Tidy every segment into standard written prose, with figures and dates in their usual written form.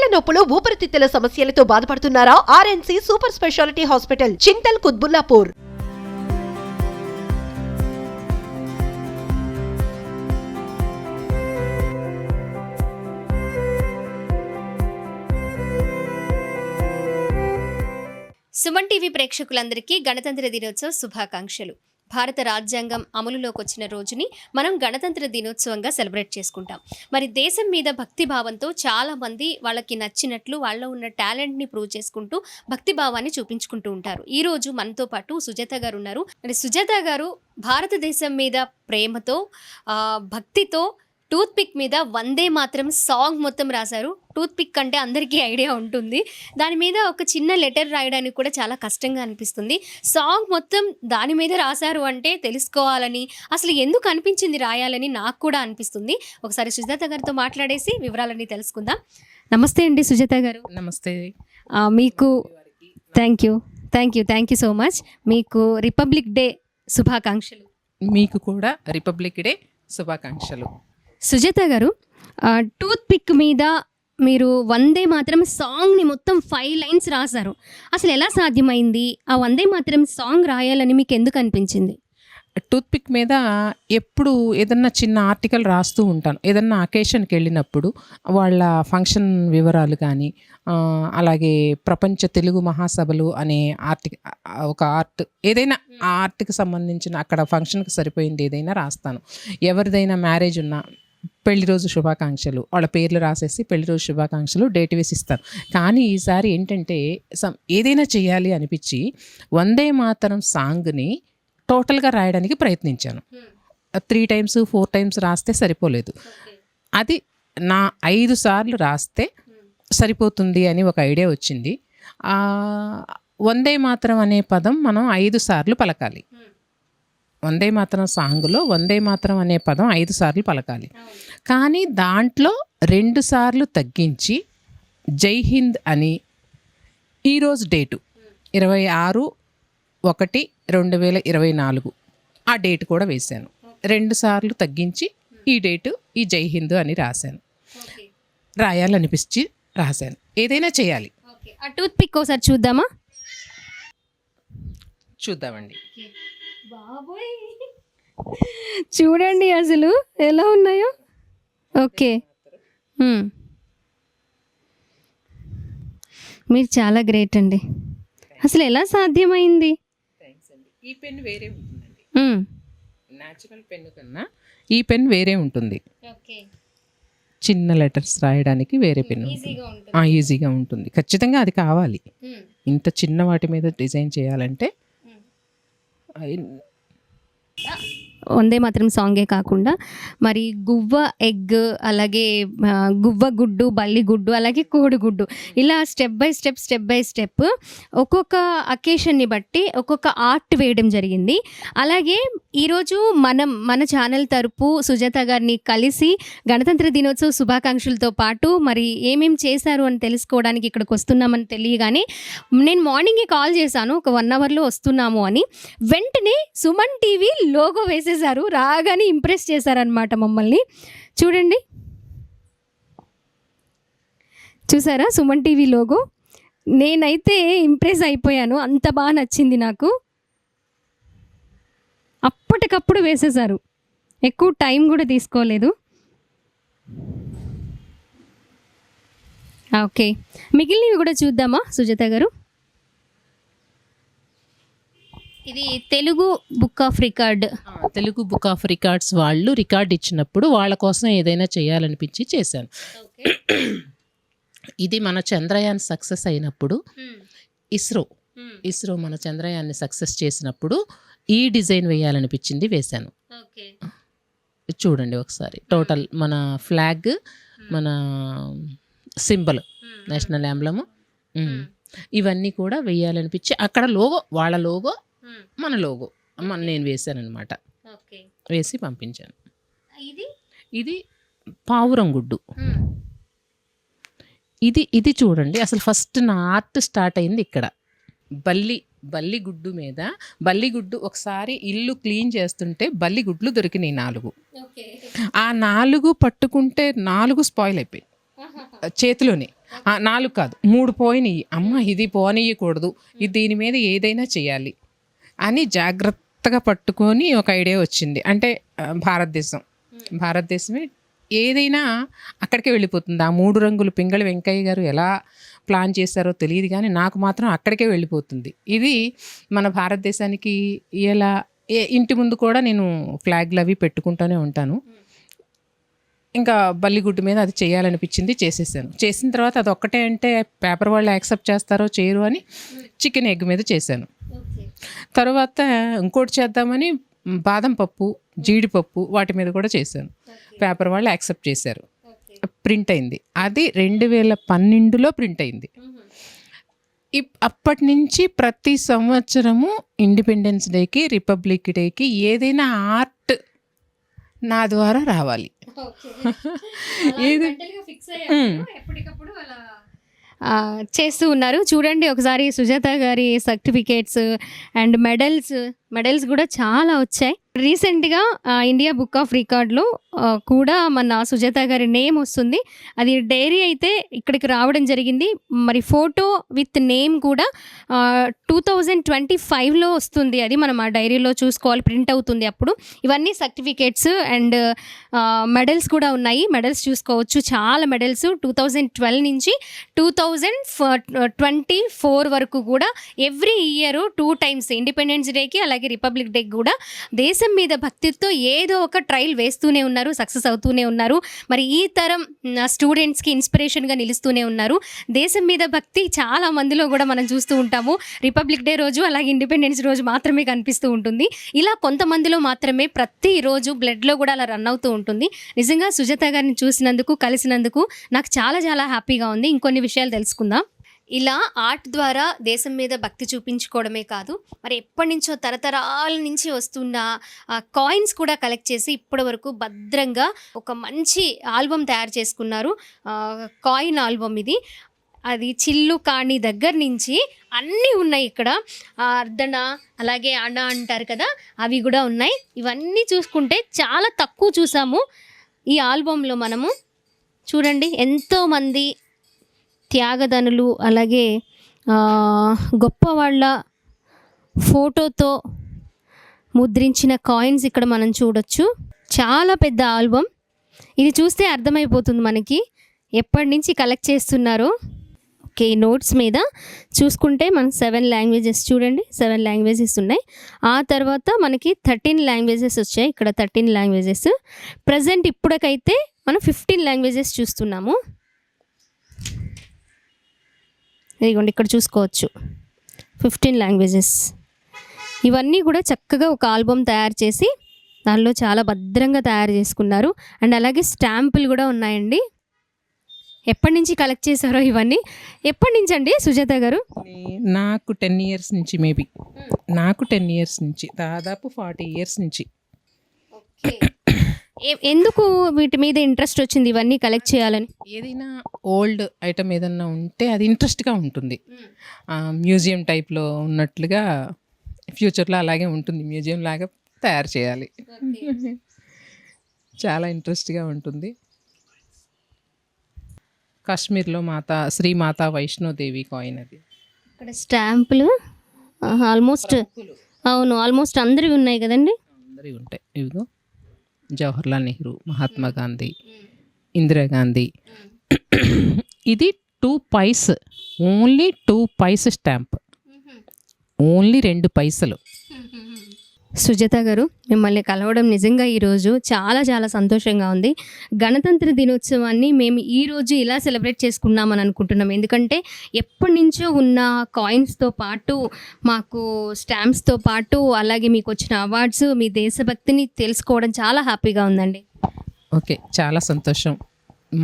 కీళ్ల నొప్పులు ఊపిరితిత్తుల సమస్యలతో బాధపడుతున్నారా? RNC super speciality hospital Chintal Quthbullapur. Suman TV ప్రేక్షకులందరికీ గణతంత్ర దినోత్సవ శుభాకాంక్షలు. భారత రాజ్యాంగం అమలులోకి వచ్చిన రోజుని మనం గణతంత్ర దినోత్సవంగా సెలబ్రేట్ చేసుకుంటాం. మరి దేశం మీద భక్తి భావంతో చాలామంది వాళ్ళకి నచ్చినట్లు వాళ్ళ ఉన్న టాలెంట్ని ప్రూవ్ చేసుకుంటూ భక్తి భావాన్ని చూపించుకుంటూ ఉంటారు. ఈరోజు మనతో పాటు సుజాత గారు ఉన్నారు. మరి సుజాత గారు భారతదేశం మీద ప్రేమతో భక్తితో టూత్ పిక్ మీద వందే మాత్రం సాంగ్ మొత్తం రాశారు. టూత్ పిక్ అంటే అందరికీ ఐడియా ఉంటుంది, దాని మీద ఒక చిన్న లెటర్ రాయడానికి కూడా చాలా కష్టంగా అనిపిస్తుంది. సాంగ్ మొత్తం దాని మీద రాశారు అంటే తెలుసుకోవాలని, అసలు ఎందుకు అనిపించింది రాయాలని నాకు కూడా అనిపిస్తుంది. ఒకసారి సుజాత గారితో మాట్లాడేసి వివరాలన్నీ తెలుసుకుందాం. నమస్తే అండి సుజాత గారు. నమస్తే. మీకు థ్యాంక్ యూ సో మచ్. మీకు రిపబ్లిక్ డే శుభాకాంక్షలు. మీకు కూడా రిపబ్లిక్ డే శుభాకాంక్షలు. సుజాత గారు, టూత్ పిక్ మీద మీరు వందే మాత్రం సాంగ్ని మొత్తం 5 లైన్స్ రాశారు. అసలు ఎలా సాధ్యమైంది? ఆ వందే మాత్రం సాంగ్ రాయాలని మీకు ఎందుకు అనిపించింది? టూత్ పిక్ మీద ఎప్పుడు ఏదన్నా చిన్న ఆర్టికల్ రాస్తూ ఉంటాను. ఏదన్నా అకేషన్కి వెళ్ళినప్పుడు వాళ్ళ ఫంక్షన్ వివరాలు కానీ, అలాగే ప్రపంచ తెలుగు మహాసభలు అనే ఒక ఆర్ట్ ఏదైనా ఆ ఆర్ట్కి సంబంధించిన అక్కడ ఫంక్షన్కి సరిపోయింది ఏదైనా రాస్తాను. ఎవరిదైనా మ్యారేజ్ ఉన్నా పెళ్లి రోజు శుభాకాంక్షలు, వాళ్ళ పేర్లు రాసేసి పెళ్లి రోజు శుభాకాంక్షలు డేట్ వేసి ఇస్తాను. కానీ ఈసారి ఏంటంటే ఏదైనా చేయాలి అనిపించి వందే మాతరం సాంగ్ని టోటల్గా రాయడానికి ప్రయత్నించాను. 3 times 4 times రాస్తే సరిపోలేదు. అది నా 5 సార్లు రాస్తే సరిపోతుంది అని ఒక ఐడియా వచ్చింది. వందే మాతరం అనే పదం మనం 5 సార్లు పలకాలి. వందే మాతరం సాంగ్లో వందే మాతరం అనే పదం 5 సార్లు పలకాలి. కానీ దాంట్లో 2 సార్లు తగ్గించి జై హింద్ అని ఈరోజు డేటు 26/1/2024 ఆ డేట్ కూడా వేశాను. 2 సార్లు తగ్గించి ఈ డేటు ఈ జై హింద్ అని రాశాను. రాయాలనిపించి రాశాను. ఏదైనా చేయాలి. ఆ టూత్ పిక్ ఒకసారి చూద్దామా? చూద్దామండి. బాబోయ్, చూడండి అసలు ఎలా ఉన్నాయో. ఓకే, మీరు చాలా గ్రేట్ అండి. అసలు ఎలా సాధ్యమైంది? ఈ పెన్ వేరే ఉంటుందండి. న్యాచురల్ పెన్ కన్నా ఈ పెన్ వేరే ఉంటుంది. చిన్న లెటర్స్ రాయడానికి వేరే పెన్ ఈజీగా ఉంటుంది. ఖచ్చితంగా అది కావాలి. ఇంత చిన్న వాటి మీద డిజైన్ చేయాలంటే వందే మాత్రం సాంగే కాకుండా మరి గువ్వ ఎగ్, అలాగే గువ్వ గుడ్డు, బల్లి గుడ్డు, అలాగే కోడిగుడ్డు, ఇలా స్టెప్ బై స్టెప్ ఒక్కొక్క అకేషన్ని బట్టి ఒక్కొక్క ఆర్ట్ వేయడం జరిగింది. అలాగే ఈరోజు మన ఛానల్ తరపు సుజాత గారిని కలిసి గణతంత్ర దినోత్సవ శుభాకాంక్షలతో పాటు మరి ఏమేమి చేశారు అని తెలుసుకోవడానికి ఇక్కడికి వస్తున్నామని తెలియగానే నేను మార్నింగే కాల్ చేశాను, ఒక 1 hourలో వస్తున్నాము అని. వెంటనే సుమన్ టీవీ లోగో వేసేసారు. రాగానే ఇంప్రెస్ చేశారనమాట మమ్మల్ని. చూడండి, చూసారా సుమన్ టీవీ లోగో? నేనైతే ఇంప్రెస్ అయిపోయాను, అంత బాగా నచ్చింది నాకు. అప్పటికప్పుడు వేసేసారు, ఎక్కువ టైం కూడా తీసుకోలేదు. ఓకే, మిగిలినవి కూడా చూద్దామా సుజాత గారు? ఇది తెలుగు బుక్ ఆఫ్ రికార్డ్స్ వాళ్ళు రికార్డ్ ఇచ్చినప్పుడు వాళ్ళ కోసం ఏదైనా చేయాలనిపించి చేశాను. ఇది మన చంద్రయాన్ సక్సెస్ అయినప్పుడు ఇస్రో మన చంద్రయాన్ని సక్సెస్ చేసినప్పుడు ఈ డిజైన్ వేయాలనిపించింది, వేశాను. చూడండి ఒకసారి. టోటల్ మన ఫ్లాగ్, మన సింబల్, నేషనల్ ఎంబ్లమ్, ఇవన్నీ కూడా వేయాలనిపించి అక్కడ లోగో, వాళ్ళ లోగో, మన లోగో నేను వేశానమాట. వేసి పంపించాను. ఇది పావురం గుడ్డు. ఇది చూడండి, అసలు ఫస్ట్ నా ఆర్ట్ స్టార్ట్ అయింది ఇక్కడ. బల్లిగుడ్డు మీద బల్లిగుడ్డు ఒకసారి ఇల్లు క్లీన్ చేస్తుంటే బల్లిగుడ్లు దొరికినాయి 4. ఆ 4 పట్టుకుంటే 4 స్పాయిల్ అయిపోయి. చేతిలోనే 4 కాదు 3 పోయినాయి. అమ్మ ఇది పోనీయకూడదు, ఇది దీని మీద ఏదైనా చేయాలి అని జాగ్రత్తగా పట్టుకొని ఒక ఐడియా వచ్చింది. అంటే భారతదేశమే ఏదైనా అక్కడికే వెళ్ళిపోతుంది. ఆ 3 రంగులు పింగళి వెంకయ్య గారు ఎలా ప్లాన్ చేశారో తెలియదు, కానీ నాకు మాత్రం అక్కడికే వెళ్ళిపోతుంది. ఇది మన భారతదేశానికి ఎలా ఇంటి ముందు కూడా నేను ఫ్లాగ్లు అవి పెట్టుకుంటూనే ఉంటాను. ఇంకా బల్లిగుడ్డు మీద అది చేయాలనిపించింది, చేసేసాను. చేసిన తర్వాత అది ఒక్కటే అంటే పేపర్ వాళ్ళు యాక్సెప్ట్ చేస్తారో చేయరు అని చికెన్ ఎగ్ మీద చేశాను. తర్వాత ఇంకోటి చేద్దామని బాదం పప్పు, జీడిపప్పు వాటి మీద కూడా చేశాను. పేపర్ వాళ్ళు యాక్సెప్ట్ చేశారు. ప్రింట్ అయింది. అది 2012లో ప్రింట్ అయింది. అప్పటి నుంచి ప్రతి సంవత్సరము ఇండిపెండెన్స్ డేకి, రిపబ్లిక్ డేకి ఏదైనా ఆర్ట్ నా ద్వారా రావాలి. చేస్తూ ఉన్నారు. చూడండి ఒకసారి సుజాత గారి సర్టిఫికేట్స్ అండ్ మెడల్స్ కూడా చాలా వచ్చాయి. రీసెంట్గా ఇండియా బుక్ ఆఫ్ రికార్డ్లో కూడా మన సుజాత గారి నేమ్ వస్తుంది. అది డైరీ అయితే ఇక్కడికి రావడం జరిగింది. మరి ఫోటో విత్ నేమ్ కూడా 2025లో వస్తుంది. అది మనం ఆ డైరీలో చూసుకోవాలి, ప్రింట్ అవుతుంది అప్పుడు. ఇవన్నీ సర్టిఫికేట్స్ అండ్ మెడల్స్ కూడా ఉన్నాయి. మెడల్స్ చూసుకోవచ్చు, చాలా మెడల్స్ 2012 నుంచి 2024 వరకు కూడా ఎవ్రీ ఇయర్ 2 times ఇండిపెండెన్స్ డేకి అలాగే రిపబ్లిక్ డేకి కూడా దేశం మీద భక్తితో ఏదో ఒక ట్రయల్ వేస్తూనే ఉన్నారు, సక్సెస్ అవుతూనే ఉన్నారు. మరి ఈ తరం స్టూడెంట్స్కి ఇన్స్పిరేషన్గా నిలుస్తూనే ఉన్నారు. దేశం మీద భక్తి చాలా మందిలో కూడా మనం చూస్తూ ఉంటాము. రిపబ్లిక్ డే రోజు అలాగే ఇండిపెండెన్స్ రోజు మాత్రమే కనిపిస్తూ ఉంటుంది. ఇలా కొంతమందిలో మాత్రమే ప్రతిరోజు బ్లడ్లో కూడా అలా రన్ అవుతూ ఉంటుంది. నిజంగా సుజాత గారిని చూసినందుకు, కలిసినందుకు నాకు చాలా చాలా హ్యాపీగా ఉంది. ఇంకొన్ని విషయాలు తెలుసుకుందాం. ఇలా ఆర్ట్ ద్వారా దేశం మీద భక్తి చూపించుకోవడమే కాదు, మరి ఎప్పటి నుంచో తరతరాల నుంచి వస్తున్న కాయిన్స్ కూడా కలెక్ట్ చేసి ఇప్పటి వరకు భద్రంగా ఒక మంచి ఆల్బమ్ తయారు చేసుకున్నారు. కాయిన్ ఆల్బమ్ ఇది. అది చిల్లు కాణి దగ్గర నుంచి అన్నీ ఉన్నాయి ఇక్కడ. అర్ధన అలాగే అణ అంటారు కదా, అవి కూడా ఉన్నాయి. ఇవన్నీ చూసుకుంటే చాలా తక్కువ చూసాము ఈ ఆల్బంలో మనము. చూడండి ఎంతోమంది త్యాగదనులు అలాగే గొప్ప వాళ్ళ ఫోటోతో ముద్రించిన కాయిన్స్ ఇక్కడ మనం చూడొచ్చు. చాలా పెద్ద ఆల్బమ్. ఇది చూస్తే అర్థమైపోతుంది మనకి ఎప్పటి నుంచి కలెక్ట్ చేస్తున్నారో. ఓకే, నోట్స్ మీద చూసుకుంటే మనం 7 లాంగ్వేజెస్ చూడండి, 7 లాంగ్వేజెస్ ఉన్నాయి. ఆ తర్వాత మనకి 13 లాంగ్వేజెస్ వచ్చాయి. ఇక్కడ 13 లాంగ్వేజెస్. ప్రజెంట్ ఇప్పటికైతే మనం 15 లాంగ్వేజెస్ చూస్తున్నాము. ఇదిగోండి ఇక్కడ చూసుకోవచ్చు 15 లాంగ్వేజెస్. ఇవన్నీ కూడా చక్కగా ఒక ఆల్బమ్ తయారు చేసి దానిలో చాలా భద్రంగా తయారు చేసుకున్నారు. అండ్ అలాగే స్టాంపులు కూడా ఉన్నాయండి. ఎప్పటి నుంచి కలెక్ట్ చేశారో ఇవన్నీ? ఎప్పటి నుంచి అండి సుజాత గారు? నాకు 10 years నుంచి, మేబీ నాకు 10 years నుంచి, దాదాపు 40 years నుంచి. ఎందుకు వీటి మీద ఇంట్రెస్ట్ వచ్చింది ఇవన్నీ కలెక్ట్ చేయాలని? ఏదైనా ఓల్డ్ ఐటమ్ ఏదన్నా ఉంటే అది ఇంట్రెస్ట్గా ఉంటుంది. మ్యూజియం టైప్లో ఉన్నట్లుగా ఫ్యూచర్లో అలాగే ఉంటుంది. మ్యూజియం లాగా తయారు చేయాలి. చాలా ఇంట్రెస్ట్గా ఉంటుంది. కాశ్మీర్లో శ్రీమాతా వైష్ణోదేవి కాయిన్ అది. ఇక్కడ స్టాంపులు ఆల్మోస్ట్ అందరివి ఉన్నాయి కదండి. అందరివి ఉంటాయి. ఇదిగో జవహర్లాల్ నెహ్రూ, మహాత్మా గాంధీ, ఇందిరాగాంధీ. ఇది 2 paise, only 2 paise stamp, only 2 పైసలు. సుజాత గారు, మిమ్మల్ని కలవడం నిజంగా ఈరోజు చాలా చాలా సంతోషంగా ఉంది. గణతంత్ర దినోత్సవాన్ని మేము ఈరోజు ఇలా సెలబ్రేట్ చేసుకున్నామని అనుకుంటున్నాం. ఎందుకంటే ఎప్పటి నుంచో ఉన్న కాయిన్స్తో పాటు మాకు స్టాంప్స్తో పాటు అలాగే మీకు వచ్చిన అవార్డ్స్, మీ దేశభక్తిని తెలుసుకోవడం చాలా హ్యాపీగా ఉందండి. ఓకే, చాలా సంతోషం.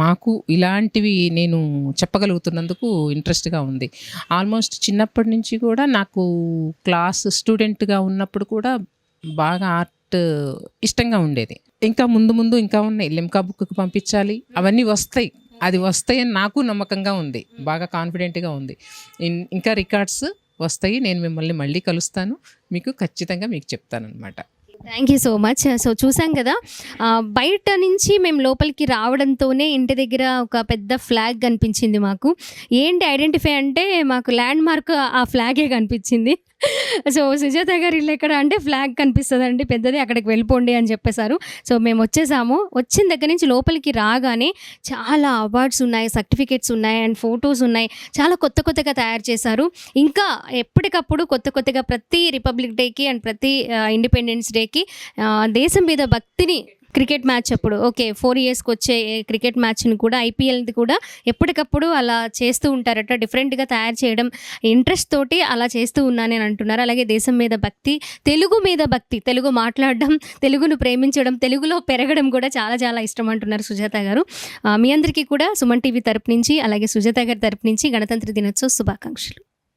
మాకు ఇలాంటివి నేను చెప్పగలుగుతున్నందుకు ఇంట్రెస్ట్గా ఉంది. ఆల్మోస్ట్ చిన్నప్పటి నుంచి కూడా నాకు క్లాస్ స్టూడెంట్గా ఉన్నప్పుడు కూడా బాగా ఆర్ట్ ఇష్టంగా ఉండేది. ఇంకా ముందు ఇంకా ఉన్నాయి. లిమ్కా బుక్కి పంపించాలి, అవన్నీ వస్తాయి. అది వస్తాయని నాకు నమ్మకంగా ఉంది, బాగా కాన్ఫిడెంట్గా ఉంది. ఇంకా రికార్డ్స్ వస్తాయి. నేను మిమ్మల్ని మళ్ళీ కలుస్తాను, మీకు ఖచ్చితంగా మీకు చెప్తాను అనమాట. Thank you so much. So చూసాం కదా, బయట నుంచి మేము లోపలికి రావడంతోనే ఇంటి దగ్గర ఒక పెద్ద ఫ్లాగ్ కనిపించింది మాకు. ఏంటి ఐడెంటిఫై అంటే మాకు ల్యాండ్ మార్క్ ఆ ఫ్లాగే కనిపించింది. సో సుజాత గారు ఇల్లు ఎక్కడ అంటే ఫ్లాగ్ కనిపిస్తుందండి పెద్దది, అక్కడికి వెళ్ళిపోండి అని చెప్పేశారు. సో మేము వచ్చేసాము. వచ్చిన దగ్గర నుంచి లోపలికి రాగానే చాలా అవార్డ్స్ ఉన్నాయి, సర్టిఫికేట్స్ ఉన్నాయి అండ్ ఫొటోస్ ఉన్నాయి. చాలా కొత్త కొత్తగా తయారు చేశారు. ఇంకా ఎప్పటికప్పుడు కొత్త కొత్తగా ప్రతి రిపబ్లిక్ డేకి అండ్ ప్రతి ఇండిపెండెన్స్ డేకి దేశం మీద భక్తిని, క్రికెట్ మ్యాచ్ అప్పుడు ఓకే 4 yearsకి వచ్చే క్రికెట్ మ్యాచ్ని కూడా ఐపీఎల్ది కూడా ఎప్పటికప్పుడు అలా చేస్తూ ఉంటారట. డిఫరెంట్గా తయారు చేయడం ఇంట్రెస్ట్ తోటి అలా చేస్తూ ఉన్నానని అంటున్నారు. అలాగే దేశం మీద భక్తి, తెలుగు మీద భక్తి, తెలుగు మాట్లాడడం, తెలుగును ప్రేమించడం, తెలుగులో పెరగడం కూడా చాలా చాలా ఇష్టం అంటున్నారు సుజాత గారు. మీ అందరికీ కూడా సుమన్ టీవీ తరపు నుంచి అలాగే సుజాత గారి తరపు నుంచి గణతంత్ర దినోత్సవ శుభాకాంక్షలు.